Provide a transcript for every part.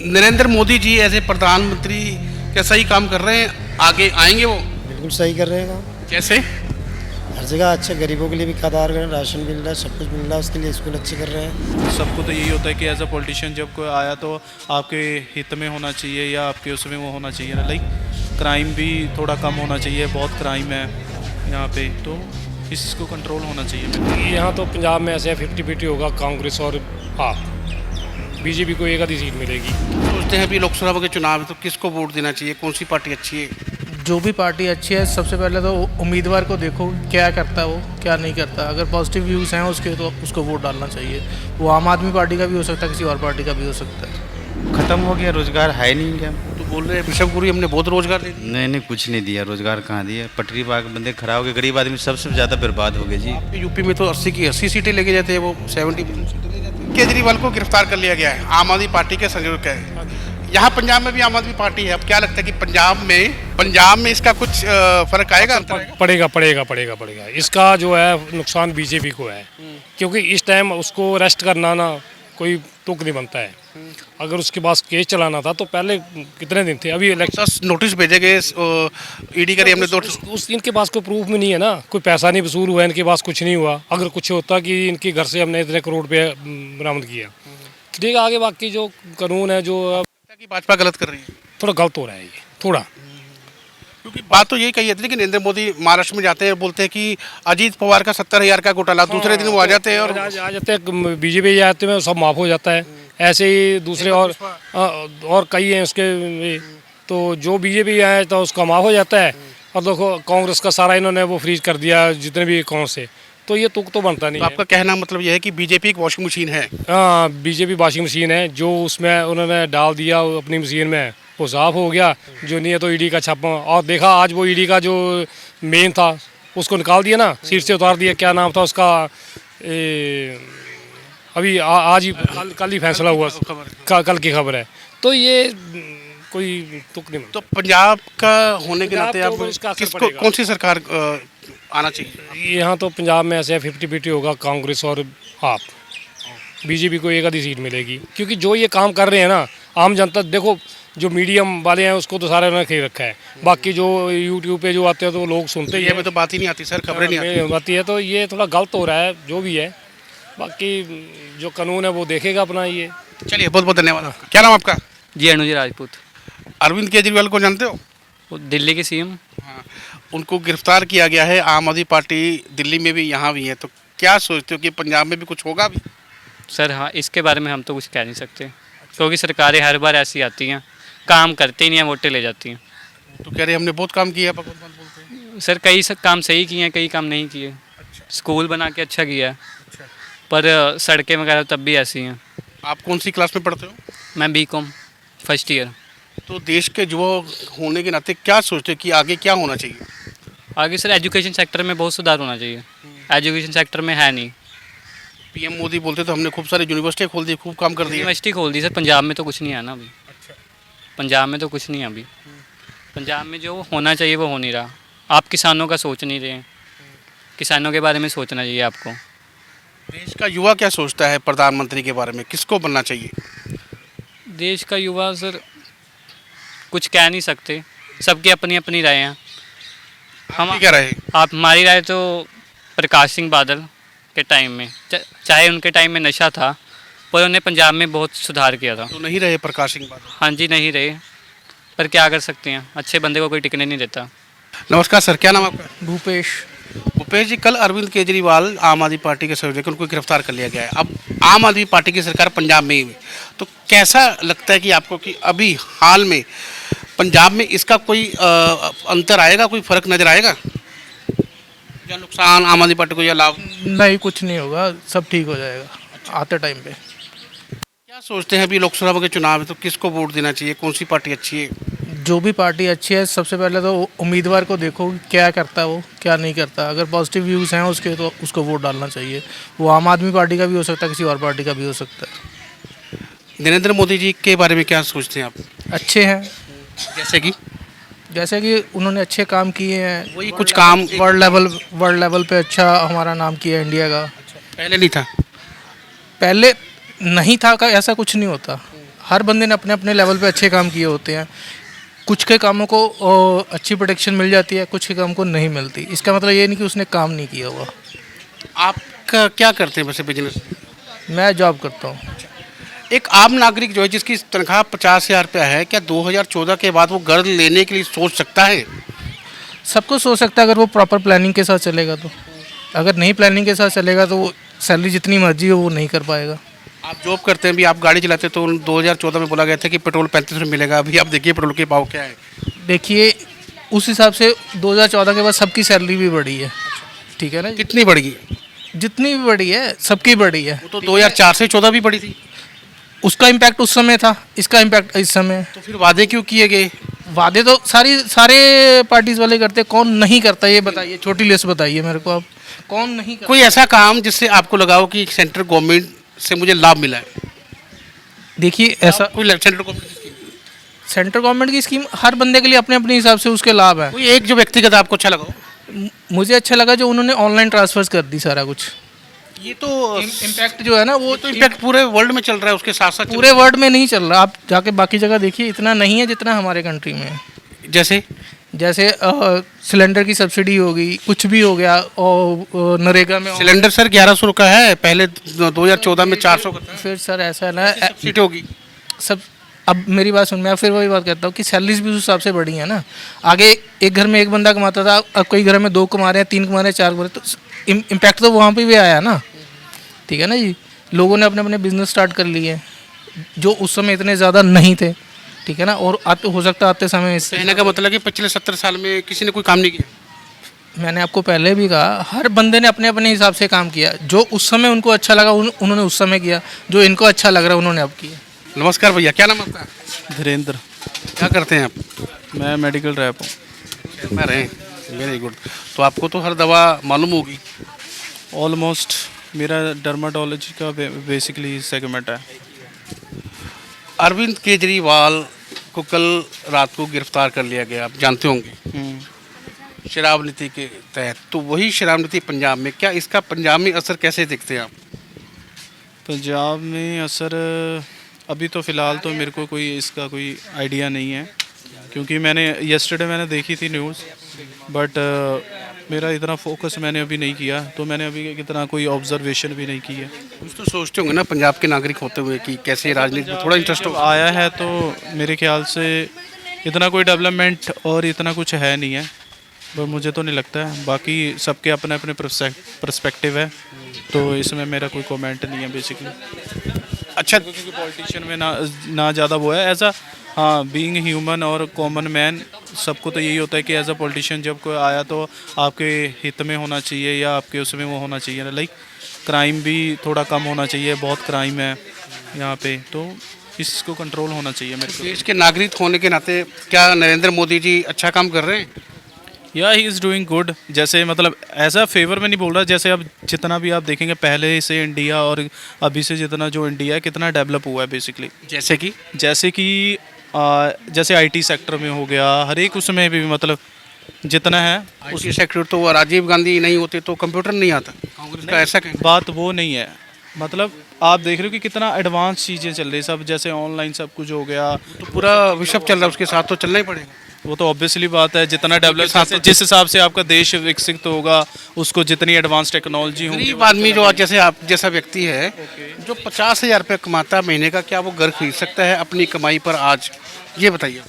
नरेंद्र मोदी जी ऐसे प्रधानमंत्री क्या सही काम कर रहे हैं? आगे आएंगे वो? बिल्कुल सही कर रहे हैं काम। कैसे? हर जगह अच्छा, गरीबों के लिए भी खादार कर रहे हैं, राशन मिल रहा है, सब कुछ मिल रहा है, उसके लिए स्कूल अच्छे कर रहे हैं। सबको तो यही होता है कि एज अ पॉलिटिशियन जब कोई आया तो आपके हित में होना चाहिए या आपके उसमें वो होना चाहिए ना। लाइक क्राइम भी थोड़ा कम होना चाहिए, बहुत क्राइम है यहाँ पे, तो इसको कंट्रोल होना चाहिए। यहाँ तो पंजाब में ऐसे 50-50 होगा, कांग्रेस और आप। बीजेपी को एक आधी सीट मिलेगी। सोचते हैं अभी लोकसभा के चुनाव है तो किसको वोट देना चाहिए? कौन सी पार्टी अच्छी है? जो भी पार्टी अच्छी है, सबसे पहले तो उम्मीदवार को देखो क्या करता है वो, क्या नहीं करता। अगर पॉजिटिव व्यूज़ हैं उसके तो उसको वोट डालना चाहिए। वो आम आदमी पार्टी का भी हो सकता है, किसी और पार्टी का भी हो सकता है। खत्म हो गया, रोजगार है नहीं क्या? तो बोल रहे हैं बिशपपुरी हमने बहुत रोजगार दे दिया। नहीं नहीं, कुछ नहीं दिया, रोजगार कहाँ दिया? पटरी बाग बंदे खड़ा हो गए, गरीब आदमी सबसे ज़्यादा बर्बाद हो गए जी। आपके यूपी में तो 80 की 80 सीटें लेके जाते हैं, वो 70 सीटें ले जाते हैं। केजरीवाल को गिरफ्तार कर लिया गया है, आम आदमी पार्टी के संयोजक है। यहाँ पंजाब में भी आम आदमी पार्टी है। अब क्या लगता है कि पंजाब में इसका कुछ फर्क आएगा? पड़ेगा। इसका जो है नुकसान बीजेपी को है, क्योंकि इस टाइम उसको अरेस्ट करना ना कोई तुक नहीं बनता है। अगर उसके पास केस चलाना था तो पहले कितने दिन थे, अभी इलेक्शन 10 नोटिस भेजे गए ईडी का। हमने उस इनके पास कोई प्रूफ में नहीं है ना, कोई पैसा नहीं वसूल हुआ, इनके पास कुछ नहीं हुआ। अगर कुछ होता कि इनके घर से हमने इतने करोड़ रुपये बरामद किया, ठीक है। आगे बाकी जो कानून है, जो कि भाजपा गलत कर रही है, थोड़ा गलत हो रहा है ये थोड़ा। क्योंकि बात तो यही कही जाती है कि नरेंद्र मोदी महाराष्ट्र में जाते हैं, बोलते हैं कि अजीत पवार का 70,000 का घोटाला, दूसरे दिन वो आ जाते हैं और आ जाते हैं बीजेपी आते हैं, सब माफ हो जाता है। ऐसे ही दूसरे और कई हैं उसके, तो जो बीजेपी आए तो उसका माफ हो जाता है। और देखो कांग्रेस का सारा इन्होंने वो फ्रीज कर दिया, जितने भी अकाउंट से, तो ये तुक तो बनता नहीं तो है। आपका कहना मतलब ये है कि बीजेपी एक वॉशिंग मशीन है? हाँ, बीजेपी वॉशिंग मशीन है। जो उसमें उन्होंने डाल दिया अपनी मशीन में वो साफ हो गया, जो नहीं है तो ईडी का छापा। और देखा आज वो ईडी का जो मेन था उसको निकाल दिया ना, सीट से उतार दिया। क्या नाम था उसका? अभी आज ही कल ही फैसला हुआ, कल की खबर है। तो ये कोई तुक नहीं। तो पंजाब का होने के नाते आप किसको, कौन सी सरकार आना चाहिए? यहाँ तो पंजाब में ऐसे 50-50 होगा, कांग्रेस और आप। बीजेपी को एक आधी सीट मिलेगी, क्योंकि जो ये काम कर रहे हैं ना, आम जनता देखो, जो मीडियम वाले हैं उसको तो सारे उन्होंने खरीद रखा है। बाकी जो यूट्यूब पे जो आते हैं तो लोग सुनते ही में तो बात ही नहीं आती सर, खबरें नहीं आती है। तो ये थोड़ा गलत हो रहा है जो भी है। बाकी जो कानून है वो देखेगा अपना ये। चलिए, बहुत बहुत धन्यवाद। क्या नाम आपका? जी अनुज राजपूत। अरविंद केजरीवाल को जानते हो? वो दिल्ली के सीएम। हाँ, उनको गिरफ्तार किया गया है। आम आदमी पार्टी दिल्ली में भी, यहाँ भी है, तो क्या सोचते हो कि पंजाब में भी कुछ होगा भी? सर हाँ, इसके बारे में हम तो कुछ कह नहीं सकते, क्योंकि सरकारें हर बार ऐसी आती हैं, काम करती नहीं हैं, वोटें ले जाती हैं। तो कह रहे हमने बहुत काम किया, भगवंत मान बोलते हैं। सर कई काम सही किए हैं, कई काम नहीं किए। अच्छा। स्कूल बना के अच्छा किया है, पर सड़कें वगैरह तब भी ऐसी हैं। आप कौन सी क्लास में पढ़ते हो? मैं बीकॉम फर्स्ट ईयर। तो देश के युवा होने के नाते क्या सोचते हो कि आगे क्या होना चाहिए? आगे सर एजुकेशन सेक्टर में बहुत सुधार होना चाहिए। एजुकेशन सेक्टर में है नहीं। पीएम मोदी बोलते तो हमने खूब सारी यूनिवर्सिटी खोल दी, खूब काम कर दिया। यूनिवर्सिटी खोल दी सर, पंजाब में तो कुछ नहीं है ना अभी। पंजाब में तो कुछ नहीं है अभी। पंजाब में जो होना चाहिए वो हो नहीं रहा। आप किसानों का सोच नहीं रहे। किसानों के बारे में सोचना चाहिए आपको। देश का युवा क्या सोचता है प्रधानमंत्री के बारे में? किसको बनना चाहिए? देश का युवा सर कुछ कह नहीं सकते, सबकी अपनी अपनी राय हैं। हम क्या राय? आप हमारी राय तो प्रकाश सिंह बादल के टाइम में, चाहे उनके टाइम में नशा था, पर उन्होंने पंजाब में बहुत सुधार किया था। तो नहीं रहे प्रकाश सिंह बादल? हाँ जी, नहीं रहे, पर क्या कर सकते हैं, अच्छे बंदे को कोई टिकने नहीं देता। नमस्कार सर, क्या नाम आपका? भूपेश जी, कल अरविंद केजरीवाल आम आदमी पार्टी के संयोजक, उनको गिरफ्तार कर लिया गया है। अब आम आदमी पार्टी की सरकार पंजाब में ही है, तो कैसा लगता है कि आपको कि अभी हाल में पंजाब में इसका कोई अंतर आएगा, कोई फर्क नजर आएगा, या नुकसान आम आदमी पार्टी को या लाभ? नहीं, कुछ नहीं होगा, सब ठीक हो जाएगा आते टाइम पे। क्या सोचते हैं अभी लोकसभा के चुनाव है तो किसको वोट देना चाहिए? कौन सी पार्टी अच्छी है? जो भी पार्टी अच्छी है, सबसे पहले तो उम्मीदवार को देखो क्या करता है वो, क्या नहीं करता। अगर पॉजिटिव व्यूज़ हैं उसके तो उसको वोट डालना चाहिए। वो आम आदमी पार्टी का भी हो सकता है, किसी और पार्टी का भी हो सकता है। नरेंद्र मोदी जी के बारे में क्या सोचते हैं आप? अच्छे हैं, जैसे कि उन्होंने अच्छे काम किए हैं। वही कुछ काम वर्ल्ड लेवल पे अच्छा हमारा नाम किया है इंडिया का। पहले नहीं था? पहले नहीं था का ऐसा कुछ नहीं होता। हर बंदे ने अपने अपने लेवल पे अच्छे काम किए होते हैं। कुछ के कामों को अच्छी प्रोटेक्शन मिल जाती है, कुछ के काम को नहीं मिलती। इसका मतलब ये नहीं कि उसने काम नहीं किया हुआ। आपका क्या करते हैं वैसे बिजनेस? मैं जॉब करता हूँ। एक आम नागरिक जो है जिसकी तनख्वाह 50,000 रुपया है, क्या 2014 के बाद वो घर लेने के लिए सोच सकता है? सब कुछ सोच सकता है अगर वो प्रॉपर प्लानिंग के साथ चलेगा तो। अगर नहीं प्लानिंग के साथ चलेगा तो वो सैलरी जितनी मर्जी हो वो नहीं कर पाएगा। आप जॉब करते हैं भी, आप गाड़ी चलाते हैं, तो 2014 में बोला गया था कि पेट्रोल 35 रुपये मिलेगा। अभी आप देखिए पेट्रोल के भाव क्या है। देखिए उस हिसाब से 2014 के बाद सबकी सैलरी भी बढ़ी है, ठीक है ना। कितनी बढ़ गई? जितनी भी बढ़ी है सबकी बढ़ी है। वो तो 2004 से 14 भी बढ़ी थी। उसका इम्पैक्ट उस समय था, इसका इम्पैक्ट इस समय है। तो फिर वादे क्यों किए गए? वादे तो सारे पार्टीज वाले करते हैं। कौन नहीं करता ये बताइए, छोटी लिस्ट बताइए मेरे को आप, कौन नहीं करता। कोई ऐसा काम जिससे आपको लगा हो कि सेंट्रल गवर्नमेंट से मुझे लाभ मिला है? देखिए ऐसा कोई सेंट्रल गवर्नमेंट की स्कीम? सेंट्रल गवर्नमेंट की स्कीम हर बंदे के लिए अपने अपने हिसाब से उसके लाभ है। कोई एक जो व्यक्तिगत आपको अच्छा लगा हो? मुझे अच्छा लगा जो उन्होंने ऑनलाइन ट्रांसफर कर दी सारा कुछ। ये तो इम्पैक्ट जो है ना वो तो इम्पैक्ट पूरे वर्ल्ड में चल रहा है, उसके साथ साथ पूरे वर्ल्ड में नहीं चल रहा। आप जाके बाकी जगह देखिए, इतना नहीं है जितना हमारे कंट्री में है। जैसे सिलेंडर की सब्सिडी हो गई, कुछ भी हो गया, और नरेगा में सिलेंडर सर 1100 का है, पहले 2014 में 400 का था। फिर सर ऐसा है ना सब्सिडी होगी सब। अब मेरी बात सुन, मैं फिर वही बात कहता हूँ कि सैलरीज भी उस हिसाब से बढ़ी है ना। आगे एक घर में एक बंदा कमाता था, अब कई घर में 2 कमा रहे हैं, 3 कमा रहे हैं, 4 कमा रहे हैं, तो इम्पैक्ट तो वहाँ पे भी आया ना, ठीक है ना जी। लोगों ने अपने अपने बिजनेस स्टार्ट कर लिए जो उस समय इतने ज़्यादा नहीं थे, ठीक है ना। और आते हो सकता आते समय इससे कहने का मतलब कि पिछले 70 साल में किसी ने कोई काम नहीं किया। मैंने आपको पहले भी कहा, हर बंदे ने अपने अपने हिसाब से काम किया। जो उस समय उनको अच्छा लगा उन्होंने उस समय किया, जो इनको अच्छा लग रहा है उन्होंने अब किया। नमस्कार भैया, क्या नाम आपका? धीरेन्द्र। क्या करते हैं आप? मैं मेडिकल रैप हूँ। में रहे, वेरी गुड। तो आपको तो हर दवा मालूम होगी। ऑलमोस्ट मेरा डर्माटोलॉजी का बेसिकली सेगमेंट है। अरविंद केजरीवाल को कल रात को गिरफ्तार कर लिया गया, आप जानते होंगे, शराब नीति के तहत। तो वही शराब नीति पंजाब में, क्या इसका पंजाब में असर कैसे देखते हैं आप? पंजाब में असर अभी तो फ़िलहाल तो मेरे को कोई इसका कोई आइडिया नहीं है, क्योंकि मैंने मैंने देखी थी न्यूज़, बट मेरा इतना फोकस मैंने अभी नहीं किया, तो मैंने अभी इतना कोई ऑब्जर्वेशन भी नहीं की है। कुछ तो सोचते होंगे ना पंजाब के नागरिक होते हुए कि कैसे राजनीति में थोड़ा इंटरेस्ट हो। आया है तो मेरे ख्याल से इतना कोई डेवलपमेंट और इतना कुछ है नहीं है, पर मुझे तो नहीं लगता है। बाकी सबके अपने अपने पर्सपेक्टिव है, तो इसमें मेरा कोई कमेंट नहीं है बेसिकली। अच्छा, क्योंकि पॉलिटिशियन में ना ज़्यादा वो है एज अ, हाँ, बीइंग ह्यूमन और कॉमन मैन, सबको तो यही होता है कि एज अ पॉलिटिशियन जब कोई आया तो आपके हित में होना चाहिए या आपके उसमें वो होना चाहिए। लाइक क्राइम भी थोड़ा कम होना चाहिए, बहुत क्राइम है यहाँ पे, तो इसको कंट्रोल होना चाहिए मेरे को। देश के नागरिक होने के नाते क्या नरेंद्र मोदी जी अच्छा काम कर रहे हैं? या ही इज़ डूइंग गुड। जैसे मतलब ऐसा फेवर में नहीं बोल रहा, जैसे अब जितना भी आप देखेंगे पहले से इंडिया और अभी से जितना जो इंडिया है कितना डेवलप हुआ है बेसिकली। जैसे कि जैसे आईटी सेक्टर में हो गया, हर एक उसमें भी मतलब जितना है उसी सेक्टर। तो राजीव गांधी नहीं होते तो कंप्यूटर नहीं आता, कांग्रेस का ऐसा कहना। बात वो नहीं है, मतलब आप देख रहे हो कि कितना एडवांस चीज़ें चल रही सब, जैसे ऑनलाइन सब कुछ हो गया, तो पूरा विश्व चल रहा है, उसके साथ तो चलना ही पड़ेगा। वो तो ऑब्वियसली बात है। जितना डेवलप, जिस हिसाब से आपका देश विकसित होगा, उसको जितनी एडवांस टेक्नोलॉजी होगी। गरीब आदमी जो आज जैसे आप जैसा व्यक्ति है जो 50,000 रुपये कमाता है महीने का, क्या वो घर खरीद सकता है अपनी कमाई पर आज? ये बताइए।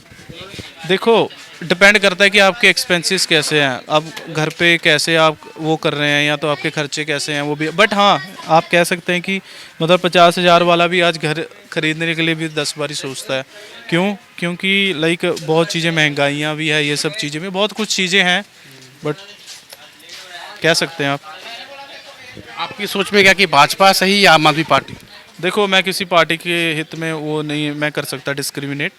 देखो, डिपेंड करता है कि आपके एक्सपेंसेस कैसे हैं, अब घर पे कैसे आप वो कर रहे हैं, या तो आपके खर्चे कैसे हैं वो भी। बट हाँ, आप कह सकते हैं कि मतलब 50,000 वाला भी आज घर खरीदने के लिए भी 10 बार ही सोचता है। क्यों? क्योंकि लाइक बहुत चीज़ें, महंगाइयाँ भी है, ये सब चीज़ें भी, बहुत कुछ चीज़ें हैं, बट कह सकते हैं आप। आपकी सोच में क्या कि भाजपा सही या आम आदमी पार्टी? देखो, मैं किसी पार्टी के हित में वो नहीं मैं कर सकता डिस्क्रिमिनेट,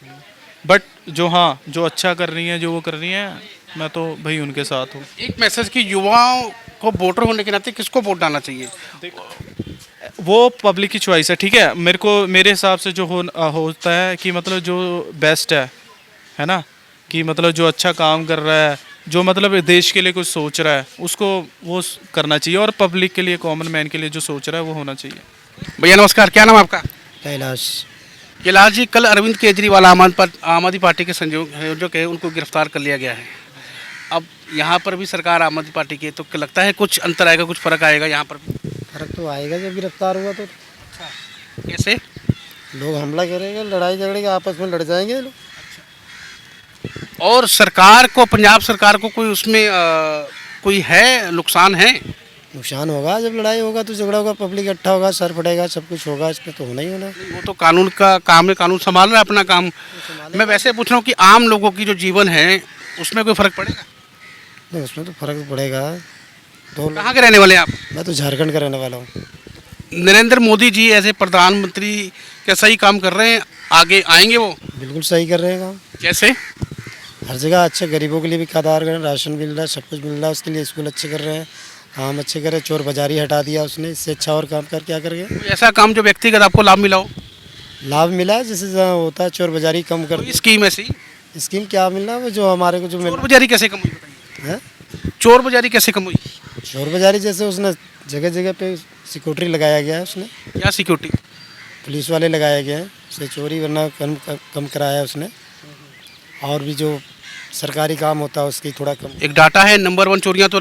बट जो हाँ जो अच्छा कर रही हैं, जो वो कर रही हैं, मैं तो भाई उनके साथ हूँ। एक मैसेज कि युवाओं को वोटर होने के नाते किसको वोट डालना चाहिए? वो पब्लिक की चॉइस है, ठीक है। मेरे हिसाब से जो होता है कि मतलब जो बेस्ट है ना, कि मतलब जो अच्छा काम कर रहा है, जो मतलब देश के लिए कुछ सोच रहा है, उसको वो करना चाहिए, और पब्लिक के लिए, कॉमन मैन के लिए जो सोच रहा है वो होना चाहिए। भैया नमस्कार, क्या नाम आपका? कैलाश। कैलाश जी, कल अरविंद केजरीवाल आम आदमी पार्टी के संयोजक है, उनको गिरफ्तार कर लिया गया है। अब यहाँ पर भी सरकार आम आदमी पार्टी की है, तो क्या लगता है कुछ अंतर आएगा, कुछ फर्क आएगा यहाँ पर भी? फर्क तो आएगा जब गिरफ्तार हुआ तो। कैसे? लोग हमला करेंगे, लड़ाई झगड़ेंगे, आपस में लड़ जाएंगे ये लोग। और सरकार को, पंजाब सरकार को कोई उसमें कोई है, नुकसान है? नुकसान होगा, जब लड़ाई होगा तो झगड़ा होगा, पब्लिक इकट्ठा होगा, सर फटेगा, सब कुछ होगा, इसमें तो होना ही होना। वो तो कानून का काम है, कानून संभाल रहा है अपना काम। मैं वैसे पूछ रहा हूँ कि आम लोगों की जो जीवन है उसमें कोई फर्क पड़ेगा? नहीं, उसमें तो फर्क पड़ेगा। तो कहाँ के रहने वाले हैं आप? मैं तो झारखंड का रहने वाला हूँ। नरेंद्र मोदी जी ऐसे प्रधानमंत्री क्या सही काम कर रहे हैं? आगे आएंगे वो? बिल्कुल सही कर रहे हैं काम। जैसे हर जगह अच्छा, गरीबों के लिए भी खादार कर रहे हैं, राशन मिल रहा है, सब कुछ मिल रहा है, उसके लिए स्कूल अच्छे कर रहे हैं, काम अच्छे कर रहे हैं, चोर बाजारी हटा दिया उसने, इससे अच्छा और काम कर क्या कर गए। कोई ऐसा काम जो व्यक्तिगत आपको लाभ मिला हो? लाभ मिला है, जैसे जहाँ होता है चोर बाजारी कम कर कोई स्कीम ऐसी? स्कीम क्या मिल रहा है, वो जो हमारे को जो मिल चोर बाजारी कैसे कम हुई बताइए? है, चोर बाजारी कैसे कम हुई? चोर बाजारी जैसे उसने जगह जगह पे सिक्योरिटी लगाया गया है, उसने क्या सिक्योरिटी? पुलिस वाले लगाए गए हैं, उससे चोरी वरना कम कराया है उसने। और भी जो सरकारी काम होता है उसकी थोड़ा कम। एक डाटा है, नंबर 1 चोरियां तो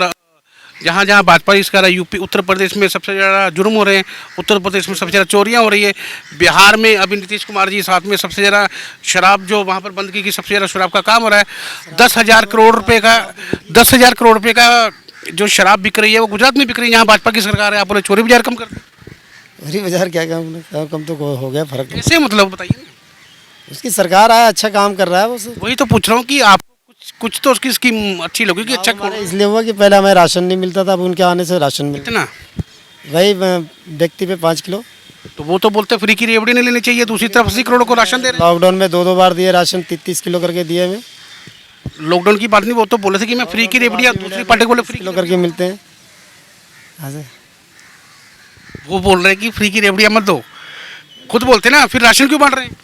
जहाँ जहाँ भाजपा इसका रहा, यूपी उत्तर प्रदेश में सबसे ज़्यादा जुर्म हो रहे हैं, उत्तर प्रदेश में सबसे ज़्यादा चोरियां हो रही है, बिहार में अभी नीतीश कुमार जी साथ में सबसे ज़्यादा शराब जो वहाँ पर बंद की सबसे ज़्यादा शराब का काम हो रहा है। 10,000 करोड़ रुपये का 10,000 करोड़ रुपये का जो शराब बिक रही है वो गुजरात में बिक रही है, यहाँ भाजपा की सरकार है। आप बोले चोरी बाजार कम कर, चोरी बाजार क्या काम कम तो हो गया, फर्क तो। कैसे मतलब बताइए? उसकी सरकार आया, अच्छा काम कर रहा है वो। वही तो पूछ रहा हूँ कि आपको कुछ तो उसकी स्कीम अच्छी लगी कि अच्छा हमारे इसलिए हुआ कि पहले हमें राशन नहीं मिलता था, अब उनके आने से राशन मिलता। कितना? वही व्यक्ति पे 5 किलो। तो वो तो बोलते फ्री की रेवड़ी नहीं लेनी चाहिए, दूसरी तरफ 80 करोड़ को राशन दे रहे लॉकडाउन में 2 बार दिए राशन, 33 किलो करके दिए हमें। हैं। लॉकडाउन की बात नहीं, वो तो बोले थे कि मैं फ्री की रेवड़ी, दूसरी पार्टी बोले फ्री किलो करके मिलते हैं। ऐसे वो बोल रहे हैं कि फ्री की रेवड़ियाँ मत दो, खुद बोलते ना, फिर राशन क्यों बांट रहे हैं?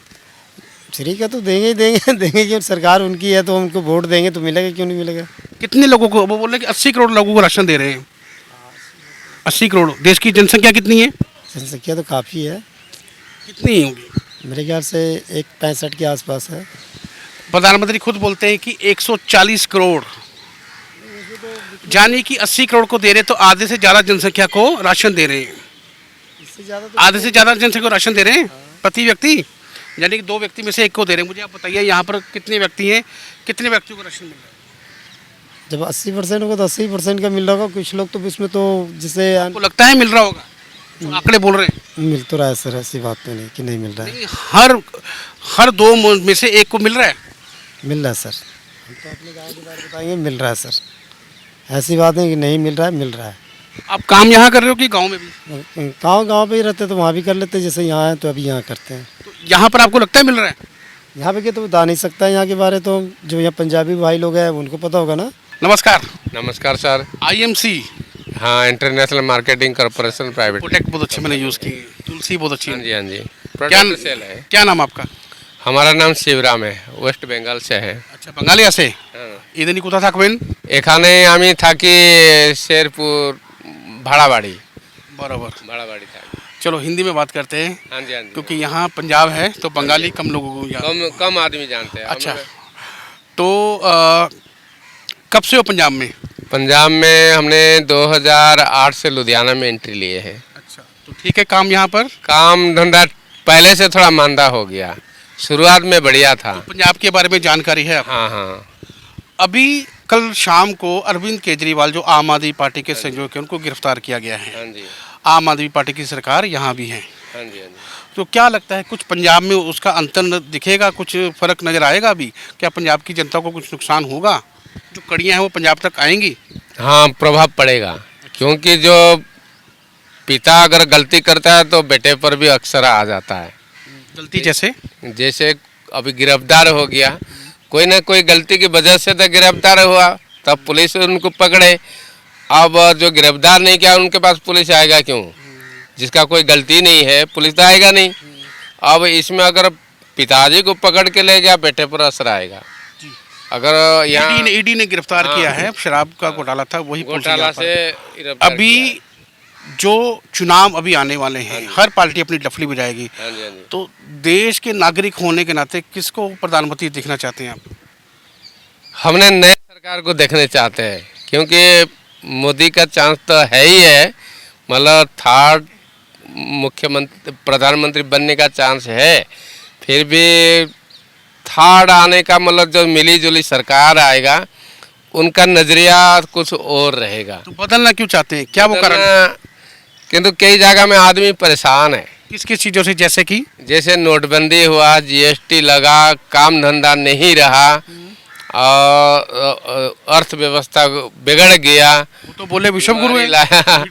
फ्री का तो देंगे ही देंगे देंगे क्यों, सरकार उनकी है तो उनको वोट देंगे तो मिलेगा, क्यों नहीं मिलेगा। कितने लोगों को? वो बोल रहे हैं कि 80 करोड़ लोगों को राशन दे रहे हैं। 80 करोड़, देश की जनसंख्या कितनी है? जनसंख्या तो काफ़ी है, कितनी होगी? मेरे ख्याल से 165 के आसपास है। प्रधानमंत्री खुद बोलते हैं कि 140 करोड़, यानी कि 80 करोड़ को दे रहे तो आधे से ज़्यादा जनसंख्या को राशन दे रहे हैं। इससे ज़्यादा आधे से ज़्यादा जनसंख्या को राशन दे रहे हैं प्रति व्यक्ति, यानी कि 2 व्यक्ति में से 1 को दे रहे हैं। मुझे आप बताइए यहाँ पर कितने व्यक्ति हैं, कितने व्यक्तियों को राशन मिल रहा है? जब 80% होगा तो 80% का मिल रहा होगा। कुछ लोग तो इसमें तो जिसे आपको लगता है मिल रहा होगा? तो आंकड़े बोल रहे हैं मिल तो रहा है सर, ऐसी बात तो नहीं कि नहीं मिल रहा है। नहीं, हर 2 में से 1 को मिल रहा है। मिल रहा है सर, हम तो अपने गाँव के बारे में बताएंगे, मिल रहा है सर, ऐसी बात नहीं कि नहीं मिल रहा है, मिल रहा है। आप काम यहाँ कर रहे हो कि गांव में भी? गाँव पे ही रहते तो वहाँ भी कर लेते, जैसे यहाँ हैं तो अभी यहाँ करते हैं। तो यहाँ पर आपको लगता है मिल रहा है? यहाँ पे के तो बता नहीं सकता है यहाँ के बारे, तो जो यहाँ पंजाबी भाई लोग हैं उनको पता होगा ना। नमस्कार। नमस्कार सर। IMC हाँ, international marketing corporation private. Product बहुत अच्छे मैंने यूज़ की, तुलसी बहुत अच्छी हाँ है। जी, हाँ जी, क्या प्रोडक्ट सेल है। क्या नाम आपका? हमारा नाम शिवराम है, वेस्ट बंगाल से है। अच्छा, बंगालिया से। हाँ। इधर कोथा থাকবেন? এখানে আমি থাকি शेरपुर भाड़ाबाड़ी। बराबर। भाड़ाबाड़ी था। चलो हिंदी में बात करते हैं, हाँ जी, हाँ जी। क्योंकि यहाँ पंजाब है तो बंगाली कम लोगों को यहाँ। कम आदमी जानते हैं। अच्छा, तो कब से हो पंजाब में? पंजाब में हमने 2008 से लुधियाना में एंट्री लिए है। अच्छा, तो ठीक है काम यहाँ पर? काम धंधा पहले से थोड़ा मांदा हो गया, शुरुआत में बढ़िया था। पंजाब के बारे में जानकारी है आपको? हाँ हाँ। अभी कल शाम को अरविंद केजरीवाल जो आम आदमी पार्टी के संयोजक हैं उनको गिरफ्तार किया गया है। हाँ जी, आम आदमी पार्टी की सरकार यहाँ भी है, हाँ जी, हाँ जी। तो क्या लगता है कुछ पंजाब में उसका अंतर दिखेगा, कुछ फर्क नज़र आएगा अभी? क्या पंजाब की जनता को कुछ नुकसान होगा? जो कड़ियाँ हैं वो पंजाब तक आएंगी? हाँ, प्रभाव पड़ेगा, क्योंकि जो पिता अगर गलती करता है तो बेटे पर भी अक्सर आ जाता है। गलती जैसे? जैसे अभी गिरफ्तार हो गया, कोई ना कोई गलती की वजह से तो गिरफ्तार हुआ, तब पुलिस उनको पकड़े। अब जो गिरफ्तार नहीं किया उनके पास पुलिस आएगा क्यों? जिसका कोई गलती नहीं है पुलिस तो आएगा नहीं। अब इसमें अगर पिताजी को पकड़ के ले गया, बेटे पर असर आएगा। अगर यहाँ ईडी ने गिरफ्तार किया है, शराब का घोटाला था, वही पुलिस घोटाला यहाँ पर। से गिरफ्तार अभी किया। जो चुनाव अभी आने वाले हैं, हर पार्टी अपनी डफली बजाएगी, हाँ जी, हाँ जी। तो देश के नागरिक होने के नाते किसको प्रधानमंत्री देखना चाहते हैं आप? हमने नए सरकार को देखने चाहते हैं, क्योंकि मोदी का चांस तो है ही है, मतलब थर्ड मुख्यमंत्री प्रधानमंत्री बनने का चांस है। फिर भी थर्ड आने का मतलब जो मिली जुली सरकार आएगा उनका नजरिया कुछ और रहेगा। तो बदलना क्यों चाहते हैं, क्या वो कारण है? किंतु कई जगह में आदमी परेशान है, किस किस चीज़ों से, जैसे कि जैसे नोटबंदी हुआ, जीएसटी लगा, काम धंधा नहीं रहा और अर्थव्यवस्था बिगड़ गया। वो तो बोले विश्व गुरु है। लाया।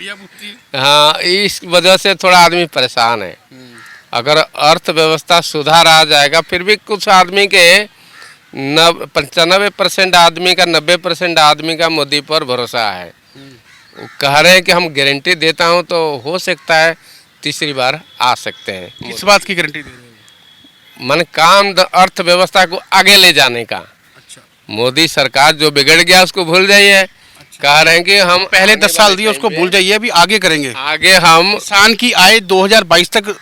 हाँ, इस वजह से थोड़ा आदमी परेशान है। अगर अर्थव्यवस्था सुधार आ जाएगा, फिर भी कुछ आदमी के 95% आदमी का 90% आदमी का मोदी पर भरोसा है। वो कह रहे हैं कि हम गारंटी देता हूं, तो हो सकता है तीसरी बार आ सकते हैं। किस बात की गारंटी दे रहे हैं? मन काम अर्थव्यवस्था को आगे ले जाने का। अच्छा, मोदी सरकार जो बिगड़ गया उसको भूल जाइए। कह रहे हैं कि हम पहले आने 10 साल वाले दिए उसको टाइम पे भूल जाइए, अभी आगे करेंगे। आगे हम किसान की आय 2022 तक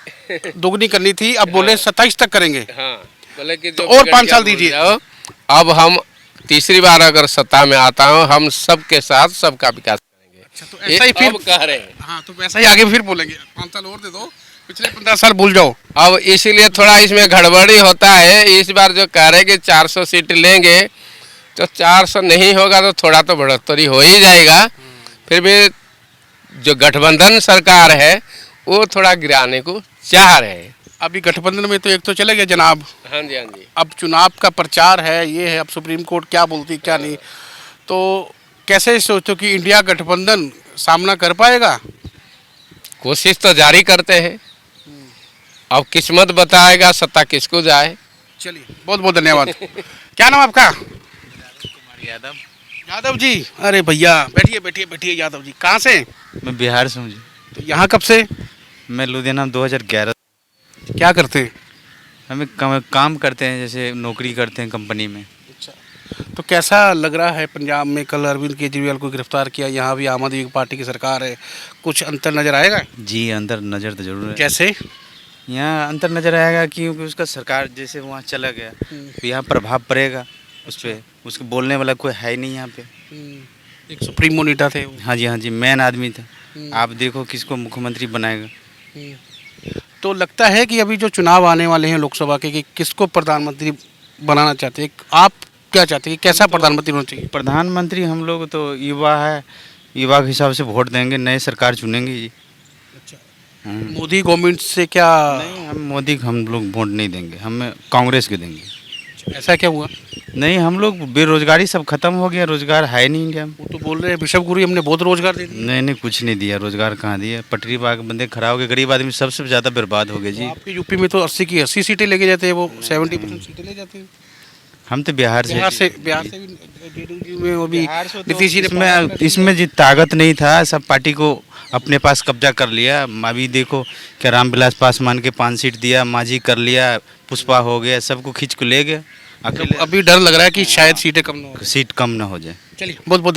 दोगुनी करनी थी, अब बोले 27 तक करेंगे। हाँ, बोले कि तो जो और बिगड़ 5 साल गया भूल दीजिए। जाओ। अब हम तीसरी बार अगर सत्ता में आता हूँ, हम सबके साथ सबका विकास करेंगे। अच्छा, तो ऐसा ही फिर अब कह रहे हैं। हाँ, तो वैसा ही आगे फिर बोलेंगे, 5 साल और दे दो, पिछले 15 साल भूल जाओ। अब इसीलिए थोड़ा इसमें गड़बड़ी होता है। इस बार जो कह रहे हैं कि 400 सीट लेंगे, तो 400 नहीं होगा तो थोड़ा तो बढ़ोतरी हो ही जाएगा। फिर भी जो गठबंधन सरकार है वो थोड़ा गिराने को चाह रहे हैं। अभी गठबंधन में तो एक तो चले गए जनाब, हाँ जी, हाँ जी। अब चुनाव का प्रचार है, ये है, अब सुप्रीम कोर्ट क्या बोलती क्या नहीं, तो कैसे सोचते हो कि इंडिया गठबंधन सामना कर पाएगा? कोशिश तो जारी करते हैं, अब किस्मत बताएगा सत्ता किसको जाए। चलिए, बहुत बहुत धन्यवाद। क्या नाम आपका? यादव। यादव जी, अरे भैया बैठिए बैठिए बैठिए। यादव जी कहाँ से? मैं बिहार से हूँ जी। तो यहाँ कब से? मैं लुधियाना 2011। क्या करते हैं? हमें काम करते हैं, जैसे नौकरी करते हैं कंपनी में। तो कैसा लग रहा है पंजाब में? कल अरविंद केजरीवाल को गिरफ्तार किया, यहाँ भी आम आदमी पार्टी की सरकार है, कुछ अंतर नजर आएगा? जी, अंदर नज़र तो जरूर है। कैसे? यहाँ अंतर नज़र आएगा क्योंकि उसका सरकार जैसे वहाँ चला गया, तो यहाँ प्रभाव पड़ेगा उस पर। उसको बोलने वाला कोई है ही नहीं यहाँ पे। एक सुप्रीमो नेता थे वो। हाँ जी, हाँ जी, मेन आदमी था। आप देखो किसको मुख्यमंत्री बनाएगा। तो लगता है कि अभी जो चुनाव आने वाले हैं लोकसभा के, कि किसको प्रधानमंत्री बनाना चाहते हैं? आप क्या चाहते हैं कि कैसा प्रधानमंत्री होना चाहिए? प्रधानमंत्री हम लोग तो युवा है, युवा के हिसाब से वोट देंगे, नए सरकार चुनेंगे जी। मोदी गवर्नमेंट से क्या? नहीं, हम मोदी को हम लोग वोट नहीं देंगे, हम कांग्रेस के देंगे। ऐसा क्या हुआ? नहीं, हम लोग बेरोजगारी सब खत्म हो गया, रोजगार है नहीं इंडिया में। वो तो बोल रहे हैं विश्व गुरु हमने बहुत रोजगार दे दिया। नहीं नहीं, कुछ नहीं दिया, रोजगार कहाँ दिया। पटरी बाग बंदे खड़ा हो गए, गरीब आदमी सबसे ज़्यादा बर्बाद हो गए जी। आपके यूपी में तो 80 की 80 सीटें लेके जाते हैं, वो 70% सीटें ले जाते हैं। हम तो बिहार से बिहार से भी JDU में वो भी नीतीश जी ने इसमें जी ताकत नहीं था, सब पार्टी को अपने पास कब्जा कर लिया। अभी देखो क्या रामविलास पासवान के 5 सीट दिया, मांझी कर लिया, पुष्पा हो गया, सबको खींच को ले गया। अभी डर लग रहा है कि शायद सीटें कम ना हो। सीट कम ना हो जाए। चलिए, बहुत बहुत